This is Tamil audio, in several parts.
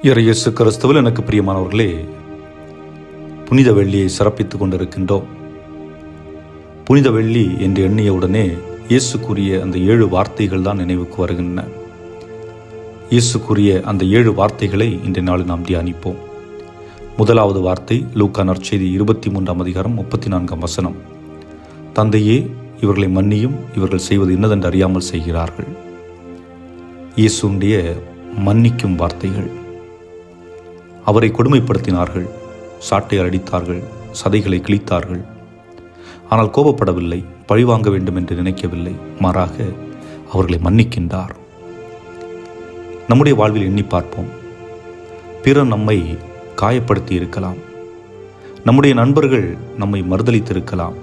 இயேசு கிறிஸ்துவில் எனக்கு பிரியமானவர்களே, புனித வெள்ளியை சிறப்பித்துக் கொண்டிருக்கின்றோம். புனித வெள்ளி என்று எண்ணியவுடனே இயேசு கூறிய அந்த 7 வார்த்தைகள் தான் நினைவுக்கு வருகின்றன. இயேசு கூறிய அந்த 7 வார்த்தைகளை இன்றைய நாளில் நாம் தியானிப்போம். முதலாவது வார்த்தை லூக்கா நற்செய்தி 23ஆம் அதிகாரம் 34ஆம் வசனம். தந்தையே, இவர்களை மன்னியும், இவர்கள் செய்வது இன்னதென்று அறியாமல் செய்கிறார்கள். இயேசுடைய மன்னிக்கும் வார்த்தைகள். அவரை கொடுமைப்படுத்தினார்கள், சாட்டையால் அடித்தார்கள், சதைகளை கிழித்தார்கள். ஆனால் கோபப்படவில்லை, பழிவாங்க வேண்டும் என்று நினைக்கவில்லை. மாறாக அவர்களை மன்னிக்கின்றார். நம்முடைய வாழ்வில் எண்ணி பார்ப்போம். பிறர் நம்மை காயப்படுத்தி இருக்கலாம், நம்முடைய நண்பர்கள் நம்மை மறுதலித்திருக்கலாம்,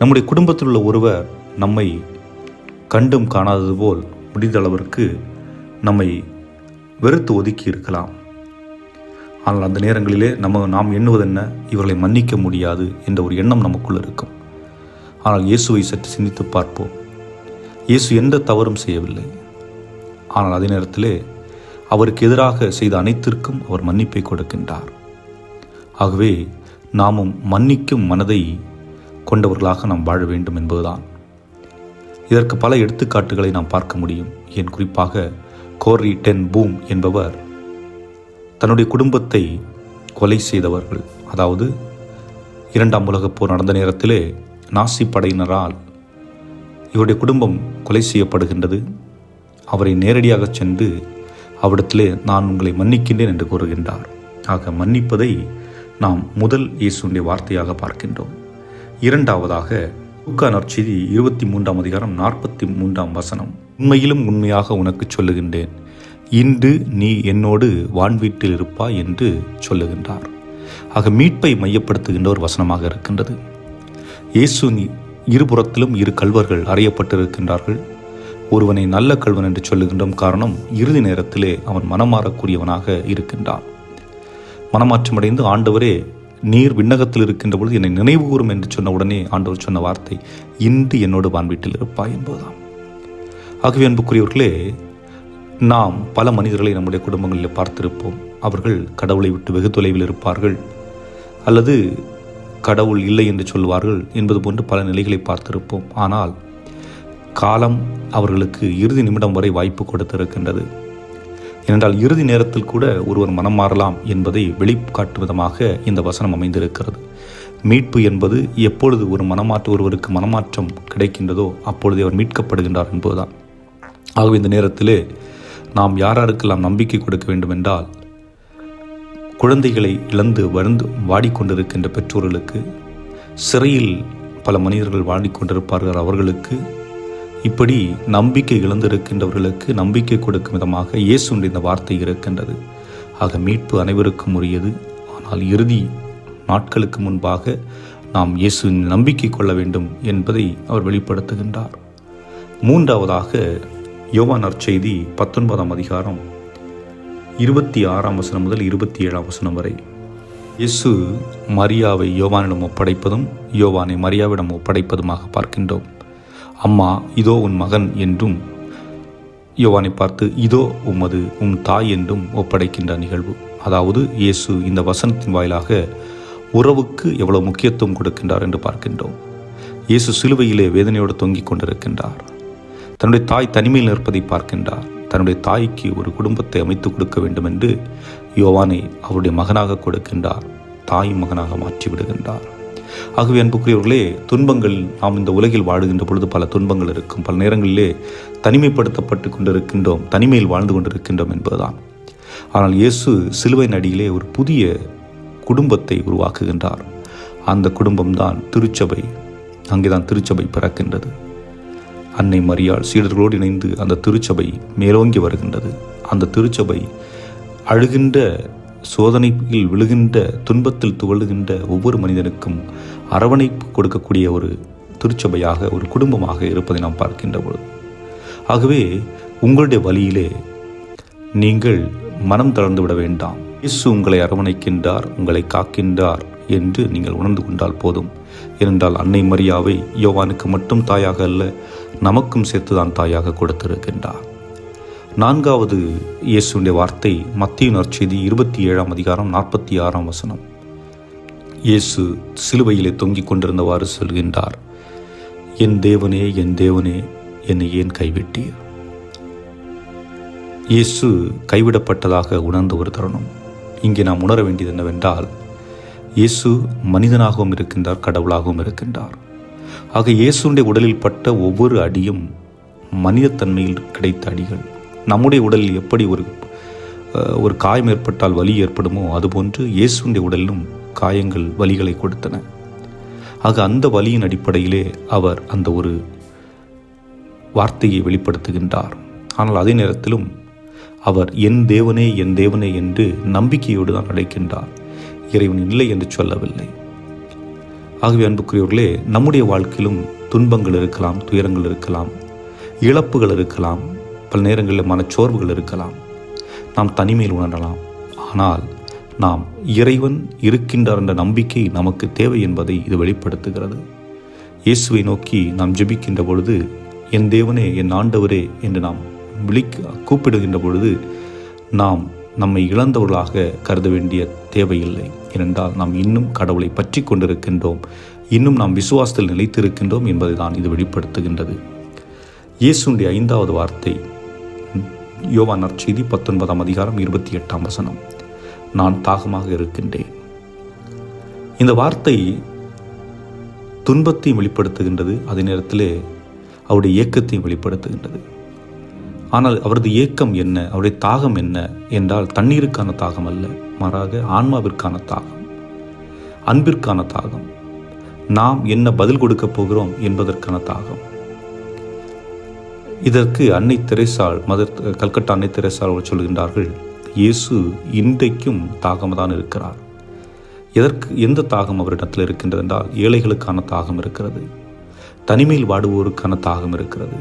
நம்முடைய குடும்பத்தில் உள்ள ஒருவர் நம்மை கண்டும் காணாதது போல் முடிந்த அளவிற்கு நம்மை வெறுத்து ஒதுக்கி இருக்கலாம். ஆனால் அந்த நேரங்களிலே நாம் எண்ணுவதென்ன, இவர்களை மன்னிக்க முடியாது என்ற ஒரு எண்ணம் நமக்குள் இருக்கும். ஆனால் இயேசுவை சற்று சிந்தித்து பார்ப்போம். இயேசு எந்த தவறும் செய்யவில்லை. ஆனால் அதே நேரத்திலே அவருக்கு எதிராக செய்த அனைத்திற்கும் அவர் மன்னிப்பை கொடுக்கின்றார். ஆகவே நாமும் மன்னிக்கும் மனதை கொண்டவர்களாக நாம் வாழ வேண்டும் என்பதுதான். இதற்கு பல எடுத்துக்காட்டுகளை நாம் பார்க்க முடியும். ஏன் குறிப்பாக கோரி டென் பூம் என்பவர் தன்னுடைய குடும்பத்தை கொலை செய்தவர்கள். அதாவது 2ஆம் உலகப் போர் நடந்த நேரத்திலே நாசி படையினரால் இவருடைய குடும்பம் கொலை செய்யப்படுகின்றது. அவரை நேரடியாக சென்று அவ்விடத்திலே நான் உங்களை மன்னிக்கின்றேன் என்று கூறுகின்றார். ஆக மன்னிப்பதை நாம் முதல் இயேசுடைய வார்த்தையாக பார்க்கின்றோம். இரண்டாவதாக லூக்கா நற்செய்தி 23ஆம் அதிகாரம் 43ஆம் வசனம். உண்மையிலும் உண்மையாக உனக்கு சொல்லுகின்றேன், இன்று நீ என்னோடு வான்வீட்டில் இருப்பாய் என்று சொல்லுகின்றார். ஆக மீட்பை மையப்படுத்துகின்ற ஒரு வசனமாக இருக்கின்றது. இயேசு இருபுறத்திலும் 2 கள்வர்கள் அறையப்பட்டிருக்கின்றார்கள். ஒருவனை நல்ல கள்வன் என்று சொல்லுகின்றோம். காரணம், இறுதி நேரத்திலே அவன் மனமாறக்கூடியவனாக இருக்கின்றான். மனமாற்றமடைந்து ஆண்டவரே, நீர் விண்ணகத்தில் இருக்கின்ற பொழுது என்னை நினைவு கூறும் என்று சொன்ன உடனே ஆண்டவர் சொன்ன வார்த்தை, இன்று என்னோடு வான்வீட்டில் இருப்பாய் என்பதுதான். ஆகவே அன்புக்குரியவர்களே, நாம் பல மனிதர்களை நம்முடைய குடும்பங்களில் பார்த்திருப்போம். அவர்கள் கடவுளை விட்டு வெகு தொலைவில் இருப்பார்கள், அல்லது கடவுள் இல்லை என்று சொல்வார்கள் என்பது போன்று பல நிலைகளை பார்த்திருப்போம். ஆனால் காலம் அவர்களுக்கு இறுதி நிமிடம் வரை வாய்ப்பு கொடுத்திருக்கின்றது. ஏனென்றால் இறுதி நேரத்தில் கூட ஒருவர் மனம் மாறலாம் என்பதை வெளிக்காட்டும் விதமாக இந்த வசனம் அமைந்திருக்கிறது. மீட்பு என்பது எப்பொழுது ஒருவருக்கு மனமாற்றம் கிடைக்கின்றதோ அப்பொழுது அவர் மீட்கப்படுகின்றார் என்பதுதான். ஆகவே இந்த நேரத்திலே நாம் யாருக்கெல்லாம் நம்பிக்கை கொடுக்க வேண்டும் என்றால், குழந்தைகளை இழந்து வாடிக்கொண்டிருக்கின்ற பெற்றோர்களுக்கு, சிறையில் பல மனிதர்கள் வாடிக்கொண்டிருப்பார்கள் அவர்களுக்கு, இப்படி நம்பிக்கை இழந்திருக்கின்றவர்களுக்கு நம்பிக்கை கொடுக்கும் விதமாக இயேசுடைய இந்த வார்த்தை இருக்கின்றது. ஆக மீட்பு அனைவருக்கும் உரியது. ஆனால் இறுதி நாட்களுக்கு முன்பாக நாம் இயேசுவின் நம்பிக்கை கொள்ள வேண்டும் என்பதை அவர் வெளிப்படுத்துகின்றார். மூன்றாவதாக யோவான் நற்செய்தி 19ஆம் அதிகாரம் 26ஆம் வசனம் முதல் 27ஆம் வசனம் வரை. இயேசு மரியாவை யோவானிடம் ஒப்படைப்பதும் யோவானை மரியாவிடம் ஒப்படைப்பதுமாக பார்க்கின்றோம். அம்மா, இதோ உன் மகன் என்றும், யோவானை பார்த்து இதோ உம் தாய் என்றும் ஒப்படைக்கின்ற நிகழ்வு. அதாவது இயேசு இந்த வசனத்தின் வாயிலாக உறவுக்கு எவ்வளவு முக்கியத்துவம் கொடுக்கின்றார் என்று பார்க்கின்றோம். இயேசு சிலுவையிலே வேதனையோடு தொங்கிக் கொண்டிருக்கின்றார். தன்னுடைய தாய் தனிமையில் நிற்பதை பார்க்கின்றார். தன்னுடைய தாய்க்கு ஒரு குடும்பத்தை அமைத்து கொடுக்க வேண்டும் என்று யோவானை அவருடைய மகனாக கொடுக்கின்றார். தாய் மகனாக மாற்றி விடுகின்றார். ஆகவே அன்புக்குரியவர்களே, துன்பங்கள், நாம் இந்த உலகில் வாழுகின்ற பொழுது பல துன்பங்கள் இருக்கும். பல நேரங்களிலே தனிமைப்படுத்தப்பட்டு கொண்டிருக்கின்றோம், தனிமையில் வாழ்ந்து கொண்டிருக்கின்றோம் என்பதுதான். ஆனால் இயேசு சிலுவையின் அடியிலே ஒரு புதிய குடும்பத்தை உருவாக்குகின்றார். அந்த குடும்பம்தான் திருச்சபை. அங்கேதான் திருச்சபை பிறக்கின்றது. அன்னை மரியாள் சீடர்களோடு இணைந்து அந்த திருச்சபை மேலோங்கி வருகின்றது. அந்த திருச்சபை அழுகின்ற, சோதனையில் விழுகின்ற, துன்பத்தில் துவழுகின்ற ஒவ்வொரு மனிதனுக்கும் அரவணைப்பு கொடுக்கக்கூடிய ஒரு திருச்சபையாக, ஒரு குடும்பமாக இருப்பதை நாம் பார்க்கின்ற பொழுது, ஆகவே உங்களுடைய வழியிலே நீங்கள் மனம் தளர்ந்து விட வேண்டாம். இயேசு உங்களை அரவணைக்கின்றார், உங்களை காக்கின்றார் என்று நீங்கள் உணர்ந்து கொண்டால் போதும். ஏனென்றால் அன்னை மரியாவை யோவானுக்கு மட்டும் தாயாக அல்ல, நமக்கும் சேர்த்துதான் தாயாக கொடுத்திருக்கின்றார். 4வது இயேசுடைய வார்த்தை மத்தேயு நற்செய்தி 27ஆம் அதிகாரம் 46ஆம் வசனம். இயேசு சிலுவையிலே தொங்கிக் கொண்டிருந்தவாறு சொல்கின்றார், என் தேவனே, என் தேவனே, என்னை ஏன் கைவிட்டீர்? இயேசு கைவிடப்பட்டதாக உணர்ந்த ஒரு தருணம். இங்கே நாம் உணர வேண்டியது என்னவென்றால், இயேசு மனிதனாகவும் இருக்கின்றார், கடவுளாகவும் இருக்கின்றார். ஆக இயேசுடைய உடலில் பட்ட ஒவ்வொரு அடியும் மனிதத்தன்மையில் கிடைத்த அடிகள். நம்முடைய உடலில் எப்படி ஒரு காயம் ஏற்பட்டால் வலி ஏற்படுமோ அதுபோன்று இயேசுடைய உடலிலும் காயங்கள் வலிகளை கொடுத்தன. ஆக அந்த வலியின் அடிப்படையிலே அவர் அந்த ஒரு வார்த்தையை வெளிப்படுத்துகின்றார். ஆனால் அதே நேரத்திலும் அவர் என் தேவனே, என் தேவனே என்று நம்பிக்கையோடு தான் அழைக்கின்றார். இறைவன் இல்லை என்று சொல்லவில்லை. ஆகவே அன்புக்குரியவர்களே, நம்முடைய வாழ்க்கையிலும் துன்பங்கள் இருக்கலாம், துயரங்கள் இருக்கலாம், இழப்புகள் இருக்கலாம், பல நேரங்களில் மனச்சோர்வுகள் இருக்கலாம், நாம் தனிமையில் உணரலாம். ஆனால் நாம் இறைவன் இருக்கின்றார் என்ற நம்பிக்கை நமக்கு தேவை என்பதை இது வெளிப்படுத்துகிறது. இயேசுவை நோக்கி நாம் ஜெபிக்கின்ற பொழுது, என் தேவனே, என் ஆண்டவரே என்று நாம் கூப்பிடுகின்ற பொழுது நாம் நம்மை இழந்தவர்களாக கருத வேண்டிய தேவையில்லை. ஏனென்றால் நாம் இன்னும் கடவுளை பற்றி கொண்டிருக்கின்றோம், இன்னும் நாம் விசுவாசத்தில் நிலைத்திருக்கின்றோம் என்பதை தான் இது வெளிப்படுத்துகின்றது. இயேசுடைய 5வது வார்த்தை யோவான் நற்செய்தி 19ஆம் அதிகாரம் 28ஆம் வசனம், நான் தாகமாக இருக்கின்றேன். இந்த வார்த்தை துன்பத்தையும் வெளிப்படுத்துகின்றது, அதே நேரத்திலே அவருடைய ஏக்கத்தையும் வெளிப்படுத்துகின்றது. ஆனால் அவரது ஏக்கம் என்ன, அவருடைய தாகம் என்ன என்றால் தண்ணீருக்கான தாகம் அல்ல, மாறாக ஆன்மாவிற்கான தாகம், அன்பிற்கான தாகம், நாம் என்ன பதில் கொடுக்கப் போகிறோம் என்பதற்கான தாகம். இதற்கு அன்னை தெரேசாள், கல்கட்டா அன்னை தெரேசாள் அவர்கள் சொல்கின்றார்கள், இயேசு இன்றைக்கும் தாகம்தான் இருக்கிறார். எந்த தாகம் அவரிடத்தில் இருக்கின்றது என்றால் ஏழைகளுக்கான தாகம் இருக்கிறது, தனிமையில் வாடுவோருக்கான தாகம் இருக்கிறது,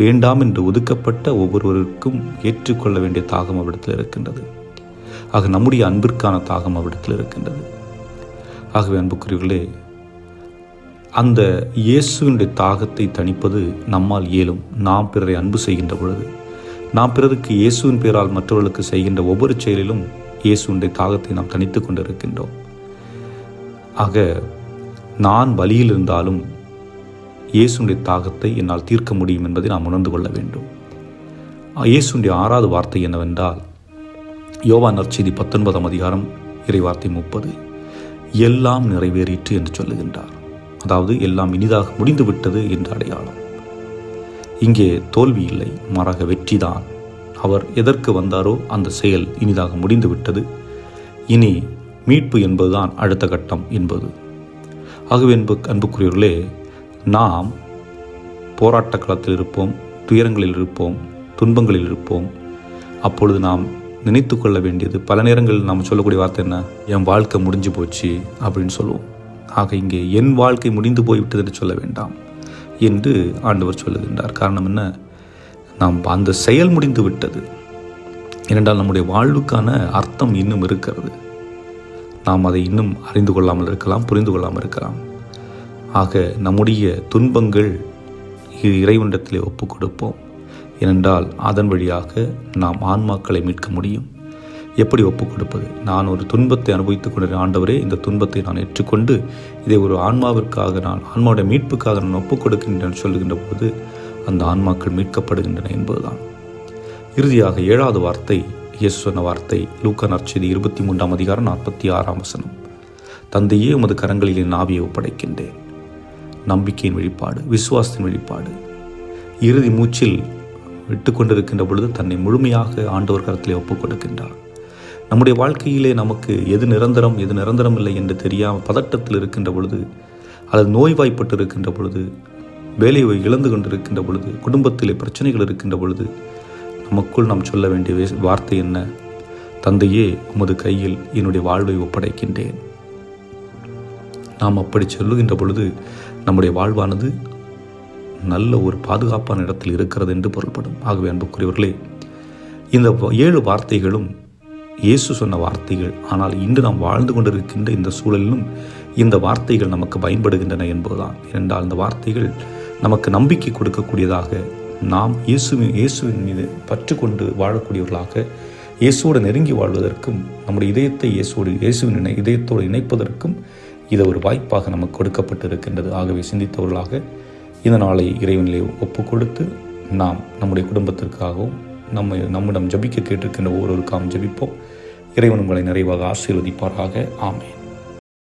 வேண்டாம் என்று ஒதுக்கப்பட்ட ஒவ்வொருவருக்கும் ஏற்றுக்கொள்ள வேண்டிய தாகம் அவரிடத்தில் இருக்கின்றது. ஆக நம்முடைய அன்பிற்கான தாகம் அவரிடத்தில் இருக்கின்றது. ஆகவே அன்புக்குரியவர்களே, அந்த இயேசுவினுடைய தாகத்தை தணிப்பது நம்மால் இயலும். நாம் பிறரை அன்பு செய்கின்ற பொழுது, நாம் பிறருக்கு இயேசுவின் பேரால் மற்றவர்களுக்கு செய்கின்ற ஒவ்வொரு செயலிலும் இயேசுவினுடைய தாகத்தை நாம் தணித்து கொண்டிருக்கின்றோம். ஆக நான் வலியில் இருந்தாலும் இயேசுடைய தாகத்தை என்னால் தீர்க்க முடியும் என்பதை நாம் உணர்ந்து கொள்ள வேண்டும். இயேசுடைய 6வது வார்த்தை என்னவென்றால், யோவான் நற்செய்தி 19ஆம் அதிகாரம் இறைவார்த்தை 30, எல்லாம் நிறைவேறிற்று என்று சொல்லுகின்றார். அதாவது எல்லாம் இனிதாக முடிந்து விட்டது என்று அடையாளம். இங்கே தோல்வி இல்லை, மாறாக வெற்றிதான். அவர் எதற்கு வந்தாரோ அந்த செயல் இனிதாக முடிந்து விட்டது. இனி மீட்பு என்பதுதான் அடுத்த கட்டம் என்பது. ஆகவே அன்புக்குரியவர்களே, நாம் போராட்ட களத்தில் இருப்போம், துயரங்களில் இருப்போம், துன்பங்களில் இருப்போம். அப்பொழுது நாம் நினைத்து கொள்ள வேண்டியது, பல நேரங்களில் நாம் சொல்லக்கூடிய வார்த்தை என்ன, என் வாழ்க்கை முடிஞ்சு போச்சு அப்படின்னு சொல்லுவோம். ஆக இங்கே என் வாழ்க்கை முடிந்து போய்விட்டது என்று சொல்ல வேண்டாம் என்று ஆண்டவர் சொல்லுகின்றார். காரணம் என்ன, நாம் அந்த செயல் முடிந்து விட்டது. ஏனென்றால் நம்முடைய வாழ்வுக்கான அர்த்தம் இன்னும் இருக்கிறது. நாம் அதை இன்னும் அறிந்து கொள்ளாமல் இருக்கலாம், புரிந்து கொள்ளாமல் இருக்கலாம். ஆக நம்முடைய துன்பங்கள் இறைவனிடத்திலே ஒப்புக் கொடுப்போம். ஏனென்றால் அதன் வழியாக நாம் ஆன்மாக்களை மீட்க முடியும். எப்படி ஒப்புக் கொடுப்பது? நான் ஒரு துன்பத்தை அனுபவித்துக் கொண்ட ஆண்டவரே, இந்த துன்பத்தை நான் ஏற்றுக்கொண்டு இதை ஒரு ஆன்மாவிற்காக, நான் ஆன்மாவுடைய மீட்புக்காக நான் ஒப்புக் கொடுக்கின்றேன் சொல்லுகின்ற போது அந்த ஆன்மாக்கள் மீட்கப்படுகின்றன என்பதுதான். இறுதியாக 7வது வார்த்தை, இயேசு சொன்ன வார்த்தை லூக்கா நற்செய்தி 23ஆம் அதிகாரம் 46ஆம் வசனம், தந்தையே, உமது கரங்களில் என் ஆவியை ஒப்படைக்கின்றேன். நம்பிக்கையின் வெளிப்பாடு, விசுவாசத்தின் வெளிப்பாடு. இறுதி மூச்சில் விட்டு கொண்டிருக்கின்ற பொழுது தன்னை முழுமையாக ஆண்டவர் கரத்திலே ஒப்புக் கொடுக்கின்றார். நம்முடைய வாழ்க்கையிலே நமக்கு எது நிரந்தரம், எது நிரந்தரம் இல்லை என்று தெரியாமல் பதட்டத்தில் இருக்கின்ற பொழுது, அல்லது நோய்வாய்ப்பட்டு இருக்கின்ற பொழுது, வேலையை இழந்து கொண்டிருக்கின்ற பொழுது, குடும்பத்திலே பிரச்சனைகள் இருக்கின்ற பொழுது, நமக்குள் நாம் சொல்ல வேண்டிய வார்த்தை என்ன? தந்தையே, உமது கையில் என்னுடைய வாழ்வை ஒப்படைக்கின்றேன். நாம் அப்படி சொல்லுகின்ற பொழுது நம்முடைய வாழ்வானது நல்ல ஒரு பாதுகாப்பான இடத்தில் இருக்கிறது என்று பொருள்படும். ஆகவே அன்புக்குரியவர்களே, இந்த 7 வார்த்தைகளும் இயேசு சொன்ன வார்த்தைகள். ஆனால் இன்று நாம் வாழ்ந்து கொண்டிருக்கின்ற இந்த சூழலிலும் இந்த வார்த்தைகள் நமக்கு பயன்படுகின்றன என்பதுதான். ஏனென்றால் இந்த வார்த்தைகள் நமக்கு நம்பிக்கை கொடுக்கக்கூடியதாக, நாம் இயேசுவின் மீது பற்று கொண்டு வாழக்கூடியவர்களாக, இயேசுவோடு நெருங்கி வாழ்வதற்கும், நம்முடைய இதயத்தை இயேசுவின் இதயத்தோடு இணைப்பதற்கும் இது ஒரு வாய்ப்பாக நமக்கு கொடுக்கப்பட்டு இருக்கின்றது. ஆகவே சிந்தித்தவர்களாக இந்த நாளை இறைவனிலே ஒப்பு கொடுத்து நாம் நம்முடைய குடும்பத்திற்காகவும் நம்மிடம் ஜபிக்க கேட்டிருக்கின்ற ஒவ்வொருவருக்காகவும் ஜபிப்போம். இறைவன் உங்களை நிறைவாக ஆசீர்வதிப்பாராக. ஆமென்.